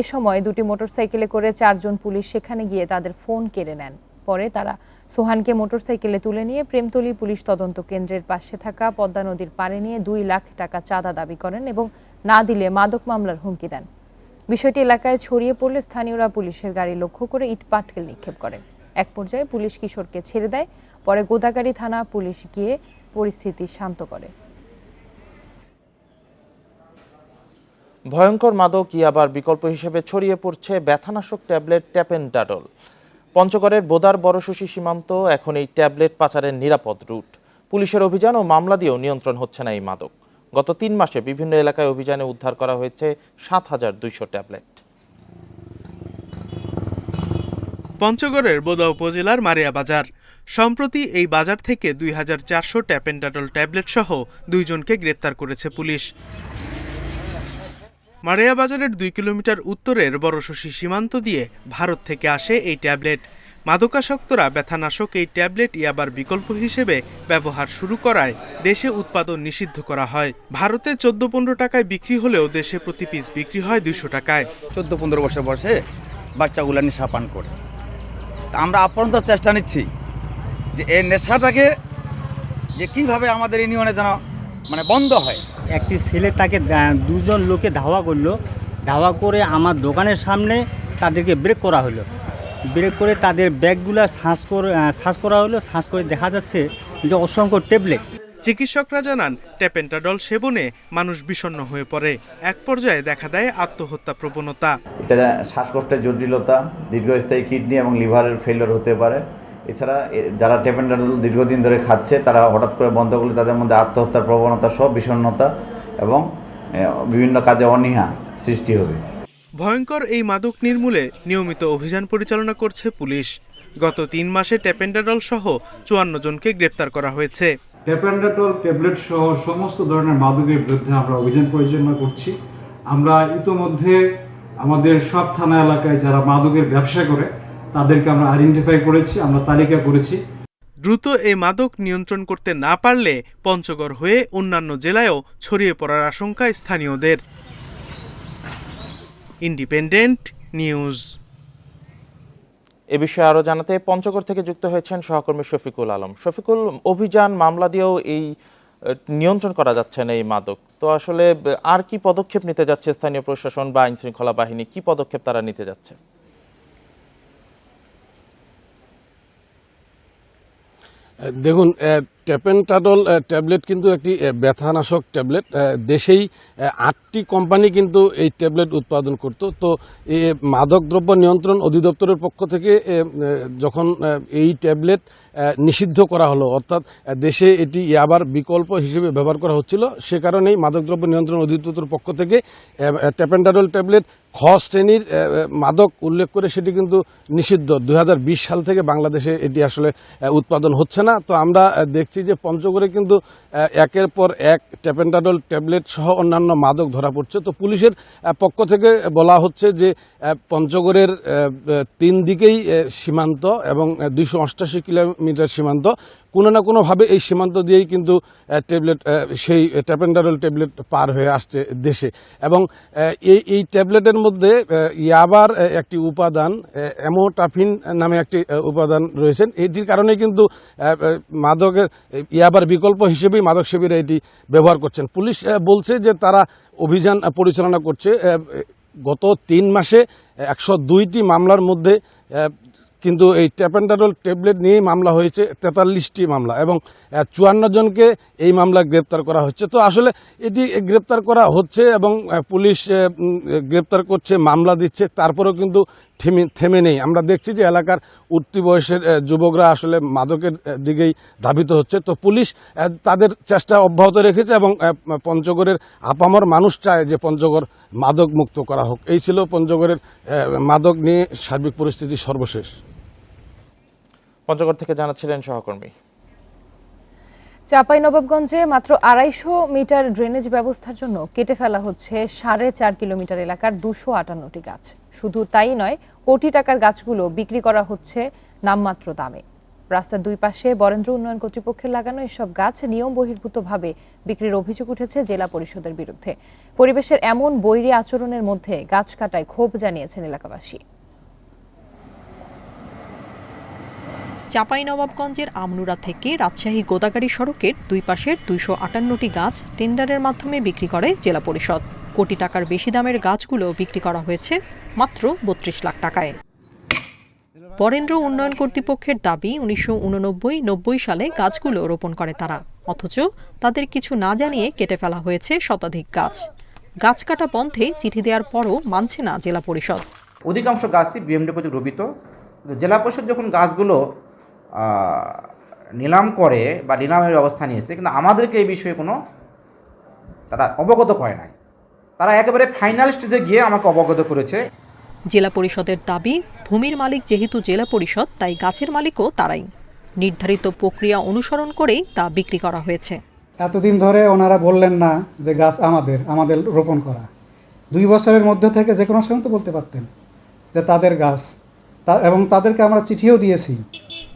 এ সময় 2টি মোটরসাইকেলে করে 4 জন পুলিশ সেখানে গিয়ে তাদের ফোন কেড়ে নেন। পরে তারা সোহানকে মোটরসাইকেলে তুলে নিয়ে প্রেমতলী পুলিশ তদন্ত কেন্দ্রের পাশে থাকা পদ্মা নদীর পাড়ে নিয়ে 2 লাখ টাকা চাঁদা দাবি করেন এবং না দিলে মাদক মামলার হুমকি দেন। বিষয়টি এলাকায় ছড়িয়ে পড়লে স্থানীয়রা পুলিশের গাড়ি লক্ষ্য করে ইট পাটকেল নিক্ষেপ করে। এক পর্যায়ে পুলিশ কিশোরকে ছেড়ে দেয়। পরে গোদাগাড়ি থানা পুলিশ গিয়ে পরিস্থিতি শান্ত করে। ভয়ঙ্কর মাদক ইয়াবার বিকল্প হিসেবে ছড়িয়ে পড়ছে ব্যথানাশক ট্যাবলেট ট্যাপেন্টাডল। পঞ্চগড়ের বোদার বড়শশী সীমান্ত এখন এই ট্যাবলেট পাচারের নিরাপদ রুট। পুলিশের অভিযান ও মামলা দিয়েও নিয়ন্ত্রণ হচ্ছে না এই মাদক। গত 3 মাসে বিভিন্ন এলাকায় অভিযানে উদ্ধার করা হয়েছে ৭,২০০ ট্যাবলেট। পঞ্চগড়ের বোদা উপজেলার মারিয়া বাজার। সম্প্রতি এই বাজার থেকে ২,৪০০ ট্যাপেন্টাডল ট্যাবলেট সহ 2 জনকে গ্রেপ্তার করেছে পুলিশ। মারিয়া বাজারের 2 কিলোমিটার উত্তরের বড়শশী সীমান্ত দিয়ে ভারত থেকে আসে এই ট্যাবলেট। মাদকাসক্তরা ব্যথানাশক এই ট্যাবলেট ইয়াবার বিকল্প হিসেবে ব্যবহার শুরু করায় দেশে উৎপাদন নিষিদ্ধ করা হয়। ভারতে 14-15 টাকায় বিক্রি হলেও দেশে প্রতি পিস বিক্রি হয় 200 টাকায়। 14-15 বছর বয়সে বাচ্চাগুলা নেশা পান করে। আমরা আপ্রান্ত চেষ্টা নিচ্ছি যে এই নেশাটাকে যে কিভাবে আমাদের ইউনিয়নে যেন বন্ধ হয়। একটি ছেলে তাকে 2 জন লোকে ধাওয়া করলো। ধাওয়া করে আমার দোকানের সামনে তাদেরকে ব্রেক করা হলো। ব্রেক করে তাদের ব্যাগগুলো সার্চ করা হলো। সার্চ করে দেখা যাচ্ছে যে অসংখ্য ট্যাবলেট। চিকিৎসকরা জানান, ট্যাপেন্টাডল সেবনে মানুষ বিষণ্ণ হয়ে পড়ে। এক পর্যায়ে দেখা দেয় আত্মহত্যা প্রবণতা। এটা শ্বাসকষ্টের জটিলতা, দীর্ঘস্থায়ী কিডনি এবং লিভারের ফেলিওর হতে পারে। এছাড়া যারা ট্যাপেন্টাডল দীর্ঘদিন ধরে খাচ্ছে তারা হঠাৎ করে বন্ধ করলে তাদের মধ্যে আত্মহত্যার প্রবণতা সহ বিষণ্ণতা এবং বিভিন্ন কাজে অনীহা সৃষ্টি হবে। ভয়ঙ্কর এই মাদক নির্মূলে নিয়মিত অভিযান পরিচালনা করছে পুলিশ। গত 3 মাসে ট্যাপেন্টাডল সহ 54 জনকে গ্রেপ্তার করা হয়েছে। ট্যাপেন্টাডল ট্যাবলেট সহ সমস্ত ধরনের মাদকের বিরুদ্ধে আমরা অভিযান পরিচালনা করছি। আমরা ইতোমধ্যে আমাদের সব থানা এলাকায় যারা মাদকের ব্যবসা করে তাদেরকে আমরা আইডেন্টিফাই করেছি, আমরা তালিকা করেছি। দ্রুত এই মাদক নিয়ন্ত্রণ করতে না পারলে পঞ্চগড় হয়ে অন্যান্য জেলায়ও ছড়িয়ে পড়ার আশঙ্কা স্থানীয়দের। Independent news. এ বিষয়ে আরো জানাতে পঞ্চগড় থেকে যুক্ত হয়েছেন সহকর্মী শফিকুল আলম। শফিকুল, অভিযান মামলা দিয়েও এই নিয়ন্ত্রণ করা যাচ্ছে না এই মাদক, তো আসলে আর কি পদক্ষেপ নিতে যাচ্ছে স্থানীয় প্রশাসন বা আইন শৃঙ্খলা বাহিনী? কি পদক্ষেপ তারা নিতে যাচ্ছে? দেখুন, ট্যাপেন্টাডল ট্যাবলেট কিন্তু একটি ব্যথানাশক ট্যাবলেট। দেশেই 8টি কোম্পানি কিন্তু এই ট্যাবলেট উৎপাদন করত। তো মাদকদ্রব্য নিয়ন্ত্রণ অধিদপ্তরের পক্ষ থেকে যখন এই ট্যাবলেট নিষিদ্ধ করা হলো, অর্থাৎ দেশে এটি ইয়াবার বিকল্প হিসেবে ব্যবহার করা হচ্ছিল, সে কারণেই মাদকদ্রব্য নিয়ন্ত্রণ অধিদপ্তরের পক্ষ থেকে ট্যাপেন্টাডল ট্যাবলেট খ শ্রেণীর মাদক উল্লেখ করে সেটি কিন্তু নিষিদ্ধ। 2020 সাল থেকে বাংলাদেশে এটি আসলে উৎপাদন হচ্ছে না। তো আমরা দেখছি যে পঞ্চগড়ে কিন্তু একের পর এক ট্যাপেন্টাডল ট্যাবলেট সহ অন্যান্য মাদক ধরা পড়ছে। তো পুলিশের পক্ষ থেকে বলা হচ্ছে যে পঞ্চগড়ের 3 দিকেই সীমান্ত এবং 288 কিলোমিটার সীমান্ত, কোনো না কোনোভাবে এই সীমান্ত দিয়েই কিন্তু সেই ট্যাপেন্টাডল ট্যাবলেট পার হয়ে আসছে দেশে। এবং এই ট্যাবলেটের মধ্যে ইয়াবার একটি উপাদান, অ্যামোটাফিন নামে একটি উপাদান রয়েছেন। এটির কারণে কিন্তু মাদকের ইয়াবার বিকল্প হিসেবেই মাদক সেবীরা এটি ব্যবহার করছেন। পুলিশ বলছে যে তারা অভিযান পরিচালনা করছে। গত 3 মাসে 102টি মামলার মধ্যে কিন্তু এই ট্যাপেন্টাডল ট্যাবলেট নিয়েই মামলা হয়েছে 43টি মামলা এবং 54 জনকে এই মামলা গ্রেপ্তার করা হচ্ছে। তো আসলে এটি গ্রেপ্তার করা হচ্ছে এবং পুলিশ গ্রেপ্তার করছে, মামলা দিচ্ছে, তারপরেও কিন্তু থেমে নেই। আমরা দেখছি যে এলাকার উঠতি বয়সের যুবকরা আসলে মাদকের দিকেই ধাবিত হচ্ছে। তো পুলিশ তাদের চেষ্টা অব্যাহত রেখেছে এবং পঞ্চগড়ের আপামর মানুষ চায় যে পঞ্চগড় মাদক মুক্ত করা হোক। এই ছিল পঞ্চগড়ের মাদক নিয়ে সার্বিক পরিস্থিতি সর্বশেষ। পঞ্চগড় থেকে জানাচ্ছিলেন সহকর্মী। চাঁপাইনবাবগঞ্জে মাত্র 250 মিটার ড্রেনেজ ব্যবস্থার জন্য কেটে ফেলা হচ্ছে 4.5 কিলোমিটার এলাকার 258টি গাছ। শুধু তাই নয়, কোটি টাকার গাছগুলো বিক্রি করা হচ্ছে নামমাত্র দামে। রাস্তার দুই পাশে বরেন্দ্র উন্নয়ন কর্তৃপক্ষের লাগানো এসব গাছ নিয়ম বহির্ভূতভাবে বিক্রির অভিযোগ উঠেছে জেলা পরিষদের বিরুদ্ধে। পরিবেশের এমন বৈরী আচরণের মধ্যে গাছ কাটায় ক্ষোভ জানিয়েছেন এলাকাবাসী। চাঁপাইনবাবগঞ্জের আমনুরা থেকে রাজশাহী গোদাগাড়ি সড়কের দুই পাশের 258টি গাছ টেন্ডারের মাধ্যমে বিক্রি করে জেলা পরিষদ। কোটি টাকার বেশি দামের গাছগুলো বিক্রি করা হয়েছে মাত্র 32 লাখ টাকায়। বরেন্দ্র উন্নয়ন কর্তৃপক্ষের দাবি 1989-90 সালে গাছগুলো রোপণ করে তারা, অথচ তাদের কিছু না জানিয়ে কেটে ফেলা হয়েছে শতাধিক গাছ। গাছ কাটা বন্ধে চিঠি দেওয়ার পরও মানছে না জেলা পরিষদ। অধিকাংশ গাছই বিএমডি কর্তৃক রোপিত। জেলা পরিষদ যখন গাছগুলো নিলাম করে বা নিলামের ব্যবস্থা নিয়েছে, কিন্তু আমাদেরকে এই বিষয়ে কোনো তারা অবগত করে নাই। তারা একেবারে ফাইনাল স্টেজে গিয়ে আমাকে অবগত করেছে। জেলা পরিষদের দাবি, ভূমির মালিক যেহেতু জেলা পরিষদ, তাই গাছের মালিকও তারাই। নির্ধারিত প্রক্রিয়া অনুসরণ করেই তা বিক্রি করা হয়েছে। এতদিন ধরে ওনারা বললেন না যে গাছ আমাদের রোপণ করা। 2 বছরের মধ্যে থেকে যে কোনো সময় তো বলতে পারতেন যে তাদের গাছ, এবং তাদেরকে আমরা চিঠিও দিয়েছি।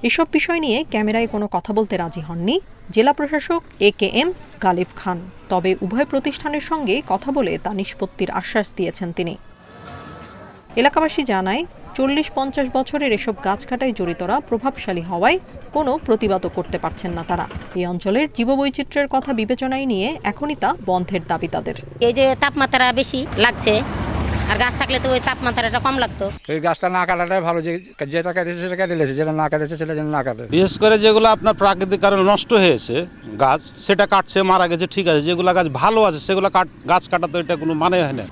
এসব বিষয় নিয়ে ক্যামেরায় কোনো কথা বলতে রাজি হননি জেলা প্রশাসক AKM গালিব খান। তবে উভয় প্রতিষ্ঠানের সঙ্গে কথা বলে তা নিষ্পত্তির আশ্বাস দিয়েছেন তিনি। এলাকাবাসী জানায়, 40-50 বছরের এসব গাছ কাটায় জড়িতরা প্রভাবশালী হওয়ায় কোনো প্রতিবাদও করতে পারছেন না তারা। এই অঞ্চলের জীববৈচিত্র্যের কথা বিবেচনায় নিয়ে এখনই তা বন্ধের দাবি তাদের। এই যে তাপমাত্রা বেশি লাগছে, আর গাছ থাকলে তো ওই তাপমাত্রাটা কম লাগতো। এই গাছটা না কাটাটাই ভালো, যেটা কেটেছে সেটা কেটে লেছে, যেটা না কেটেছে সেটা যেন না কাটে। বিশেষ করে যেগুলো আপনার প্রাকৃতিক কারণে নষ্ট হয়েছে গাছ, সেটা কাটছে, মারা গেছে, ঠিক আছে। যেগুলো গাছ ভালো আছে সেগুলো গাছ কাটা তো এটা কোনো মানে হয় না।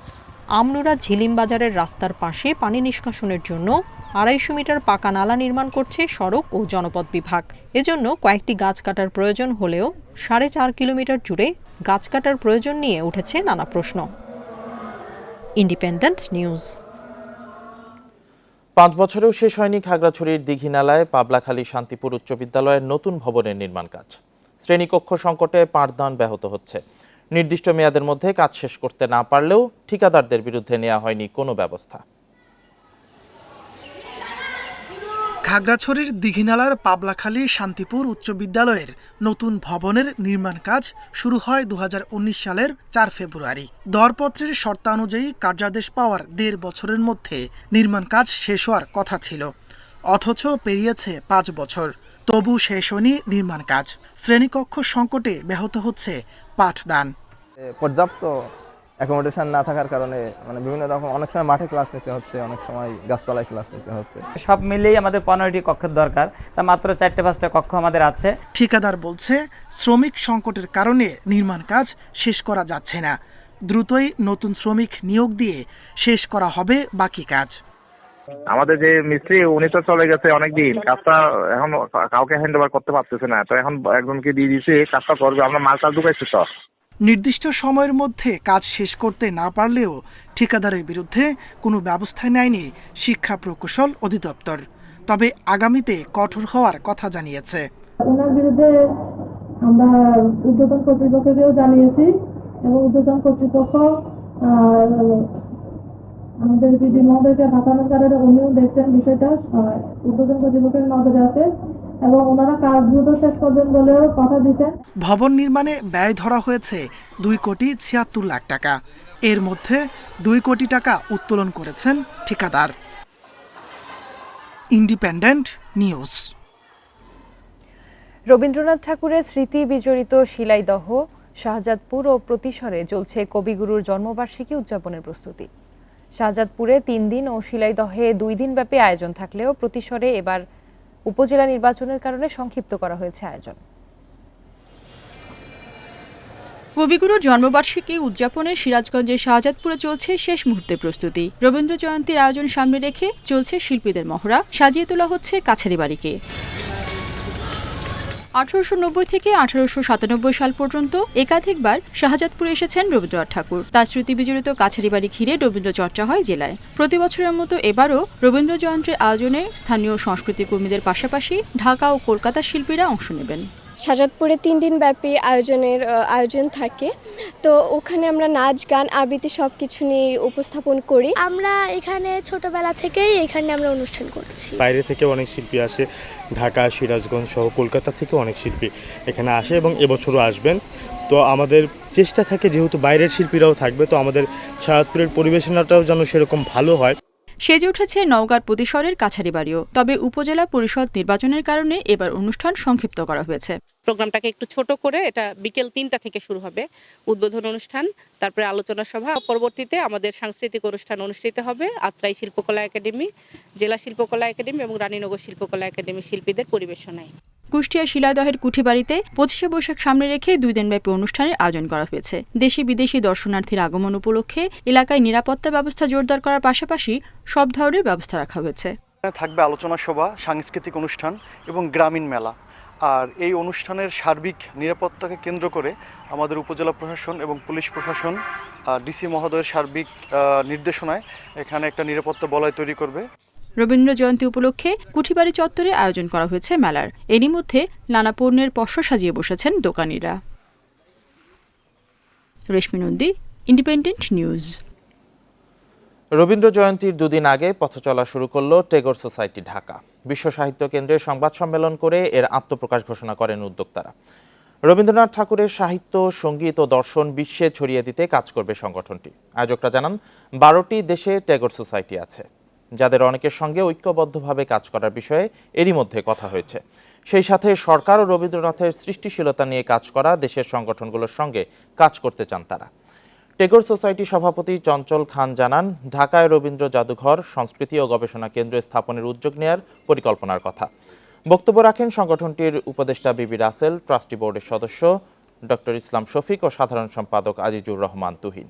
আমনুরা ঝিলিম বাজারের রাস্তার পাশে পানি নিষ্কাশনের জন্য 250 মিটার পাকা নালা নির্মাণ করছে সড়ক ও জনপথ বিভাগ। এজন্য কয়েকটি গাছ কাটার প্রয়োজন হলেও 4.5 কিলোমিটার জুড়ে গাছ কাটার প্রয়োজন নিয়ে উঠেছে নানা প্রশ্ন। Independent news. 5 বছরেও শেষ হয়নি খাগড়াছড়ির দীঘিনালায় পাবলাখালী শান্তিপুর উচ্চ বিদ্যালয়ের নতুন ভবনের নির্মাণ কাজ। শ্রেণীকক্ষ সংকটে পাঠদান ব্যাহত হচ্ছে। নির্দিষ্ট মেয়াদের মধ্যে কাজ শেষ করতে না পারলেও ঠিকাদারদের বিরুদ্ধে নেওয়া হয়নি কোনো ব্যবস্থা। খাগড়াছড়ির দীঘিনালার পাবলাখালী শান্তিপুর উচ্চ বিদ্যালয়ের নতুন ভবনের নির্মাণ কাজ শুরু হয় 2019 সালের 4 ফেব্রুয়ারি। দরপত্রের শর্তানুযায়ী কার্যাদেশ পাওয়ার 1.5 বছরের মধ্যে নির্মাণ কাজ শেষ হওয়ার কথা ছিল, অথচ পেরিয়েছে 5 বছর, তবু শেষ হয়নি নির্মাণ কাজ। শ্রেণীকক্ষ সংকটে ব্যাহত হচ্ছে পাঠদান। পর্যাপ্ত অ্যাকোমোডেশন না থাকার কারণে বিভিন্ন রকম, অনেক সময় মাঠে ক্লাস নিতে হচ্ছে, অনেক সময় গাছতলায় ক্লাস নিতে হচ্ছে। সব মিলিয়ে আমাদের 15টি কক্ষের দরকার, তা মাত্র 4-5টা কক্ষ আমাদের আছে। ঠিকাদার বলছে, শ্রমিক সংকটের কারণে নির্মাণ কাজ শেষ করা যাচ্ছে না। দ্রুতই নতুন শ্রমিক নিয়োগ দিয়ে শেষ করা হবে বাকি কাজ। আমাদের যে মিস্ত্রি, উনি তো চলে গেছে অনেকদিন, কাজটা এখন কাউকে হ্যান্ড ওভার করতে পারতেছে না, তো এখন একজনকে দিয়ে দিয়েছে, কাজটা করবে। আমরা মালটা ঢুকাইছি। তো নির্দিষ্ট সময়ের মধ্যে কাজ শেষ করতে না পারলেও ঠিকাদারের বিরুদ্ধে কোনো ব্যবস্থা নেয়নি শিক্ষা প্রকৌশল অধিদপ্তর। তবে আগামীতে কঠোর হওয়ার কথা জানিয়েছে। ওনার বিরুদ্ধে আমরা ঊর্ধ্বতন কর্তৃপক্ষকেও জানিয়েছি, এবং ঊর্ধ্বতন কর্তৃপক্ষ আমাদের পিডি মহোদয়কে পাঠানোর কারণে উনিও দেখছেন বিষয়টা, ঊর্ধ্বতন কর্তৃপক্ষের নজরে আছে এবং ওনারা কাজ দ্রুত শেষ করবেন বলেও কথা দিয়েছেন। ভবন নির্মাণে ব্যয় ধরা হয়েছে 2,76 লাখ টাকা। এর মধ্যে 2 কোটি টাকা উত্তোলন করেছেন ঠিকাদার। Independent news. রবীন্দ্রনাথ ঠাকুরের স্মৃতি বিজড়িত শিলাইদহ, শাহজাদপুর ও প্রতিসরে চলছে কবিগুরুর জন্মবার্ষিকী উদযাপনের প্রস্তুতি। শাহজাদপুরে 3 দিন ও শিলাইদহে 2 দিন ব্যাপী আয়োজন থাকলেও প্রতিসরে এবার উপজেলা নির্বাচনের কারণে সংক্ষিপ্ত করা হয়েছে আয়োজন। কবিগুরুর জন্মবার্ষিকী উদযাপনে সিরাজগঞ্জের শাহজাদপুরে চলছে শেষ মুহূর্তের প্রস্তুতি। রবীন্দ্র জয়ন্তীর আয়োজন সামনে রেখে চলছে শিল্পীদের মহড়া, সাজিয়ে তোলা হচ্ছে কাছারি বাড়িকে। 1890 থেকে 1897 সাল পর্যন্ত একাধিকবার শাহজাদপুরে এসেছেন রবীন্দ্রনাথ ঠাকুর। তার স্মৃতি বিজড়িত কাছারি বাড়ি ঘিরে রবীন্দ্র চর্চা হয় জেলায়। প্রতি বছরের মতো এবারও রবীন্দ্র জয়ন্তীর আয়োজনে স্থানীয় সংস্কৃতি কর্মীদের পাশাপাশি ঢাকা ও কলকাতার শিল্পীরা অংশ নেবেন। শাহজাদপুরে 3 দিন ব্যাপী আয়োজন থাকে, তো ওখানে আমরা নাচ গান আবৃত্তি সব কিছু নিয়ে উপস্থাপন করি। আমরা এখানে ছোটবেলা থেকেই এখানে আমরা অনুষ্ঠান করছি। বাইরে থেকে অনেক শিল্পী আসে, ঢাকা, সিরাজগঞ্জ সহ কলকাতা থেকে অনেক শিল্পী এখানে আসে এবং এবছরও আসবেন। তো আমাদের চেষ্টা থাকে যেহেতু বাইরের শিল্পীরাও থাকবে, তো আমাদের শাহজাদপুরের পরিবেশনাটাও যেন সেরকম ভালো হয়। সেজে উঠেছে নওগাঁর প্রতিশরের কাছারিবাড়িও। তবে উপজেলা পরিষদ নির্বাচনের কারণে এবার অনুষ্ঠান সংক্ষিপ্ত করা হয়েছে। প্রোগ্রামটাকে একটু ছোট করে এটা বিকেল 3টা থেকে শুরু হবে, উদ্বোধন অনুষ্ঠান, তারপরে আলোচনা সভা, পরবর্তীতে আমাদের সাংস্কৃতিক অনুষ্ঠান অনুষ্ঠিত হবে আত্রাই শিল্পকলা একাডেমি, জেলা শিল্পকলা একাডেমি এবং রানীনগর শিল্পকলা একাডেমি শিল্পীদের পরিবেশনায়। কুষ্টিয়া শিলাদহের কুঠিবাড়িতে 25শে বৈশাখ সামনে রেখে 2 দিনব্যাপী অনুষ্ঠানের আয়োজন করা হয়েছে। দেশি বিদেশি দর্শনার্থীর আগমন উপলক্ষে এলাকায় নিরাপত্তা ব্যবস্থা জোরদার করার পাশাপাশি সব ধরনের ব্যবস্থা রাখা হয়েছে। থাকবে আলোচনা সভা, সাংস্কৃতিক অনুষ্ঠান এবং গ্রামীণ মেলা। আর এই অনুষ্ঠানের সার্বিক নিরাপত্তাকে কেন্দ্র করে আমাদের উপজেলা প্রশাসন এবং পুলিশ প্রশাসন ডিসি মহোদয়ের সার্বিক নির্দেশনায় এখানে একটা নিরাপত্তা বলয় তৈরি করবে। রবীন্দ্র জয়ন্তী উপলক্ষে কুঠিবাড়ি চত্বরে আয়োজন করা হয়েছে মেলার। এরই মধ্যে নানা পণ্যের পসরা সাজিয়ে বসেছেন দোকানিরা। রেশমি নন্দী, ইন্ডিপেন্ডেন্ট নিউজ। রবীন্দ্র জয়ন্তীর 2 দিন আগে পথ চলা শুরু করলো টেগোর সোসাইটি ঢাকা। বিশ্ব সাহিত্য কেন্দ্রে সংবাদ সম্মেলন করে এর আত্মপ্রকাশ ঘোষণা করেন উদ্যোক্তারা। রবীন্দ্রনাথ ঠাকুরের সাহিত্য, সঙ্গীত ও দর্শন বিশ্বে ছড়িয়ে দিতে কাজ করবে সংগঠনটি। আয়োজকরা জানান 12টি দেশে টেগোর সোসাইটি আছে, যাদের অনেকের সঙ্গে ঐক্যবদ্ধভাবে কাজ করার বিষয়ে এরই মধ্যে কথা হয়েছে। সেই সাথে সরকার ও রবীন্দ্রনাথের সৃষ্টিশীলতা নিয়ে কাজ করা দেশের সংগঠনগুলোর সঙ্গে কাজ করতে চান তারা। টেগোর সোসাইটি সভাপতি চঞ্চল খান জানান, ঢাকায় রবীন্দ্র জাদুঘর, সংস্কৃতি ও গবেষণা কেন্দ্র স্থাপনের উদ্যোগ নেয়ার পরিকল্পনার কথা। বক্তব্য রাখেন সংগঠনটির উপদেষ্টা বিবি রাসেল, ট্রাস্টি বোর্ডের সদস্য ডক্টর ইসলাম শফিক ও সাধারণ সম্পাদক আজিজুর রহমান তুহিন।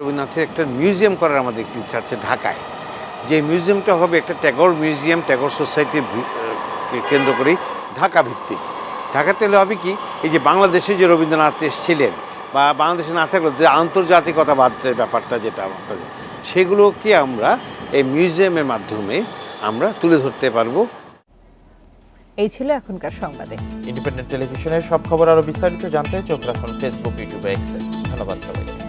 রবীন্দ্রনাথের একটা মিউজিয়াম করার আমাদের একটি ইচ্ছা আছে ঢাকায়। যে মিউজিয়ামটা হবে একটা ট্যাগর মিউজিয়াম, ট্যাগর সোসাইটির কেন্দ্র করেই ঢাকা ভিত্তিক। ঢাকাতে হলে হবে কি, এই যে বাংলাদেশে যে রবীন্দ্রনাথ এসেছিলেন বা বাংলাদেশে না থাকলেও যে আন্তর্জাতিকতাবাদের ব্যাপারটা যেটা আমাদের, সেগুলোকে আমরা এই মিউজিয়ামের মাধ্যমে আমরা তুলে ধরতে পারবো। এই ছিল এখনকার সংবাদে। ইন্ডিপেন্ডেন্ট টেলিভিশনের সব খবর আরো বিস্তারিত জানতে চোখ রাখুন ফেসবুক, ইউটিউব, এক্সে। ধন্যবাদ সবাইকে।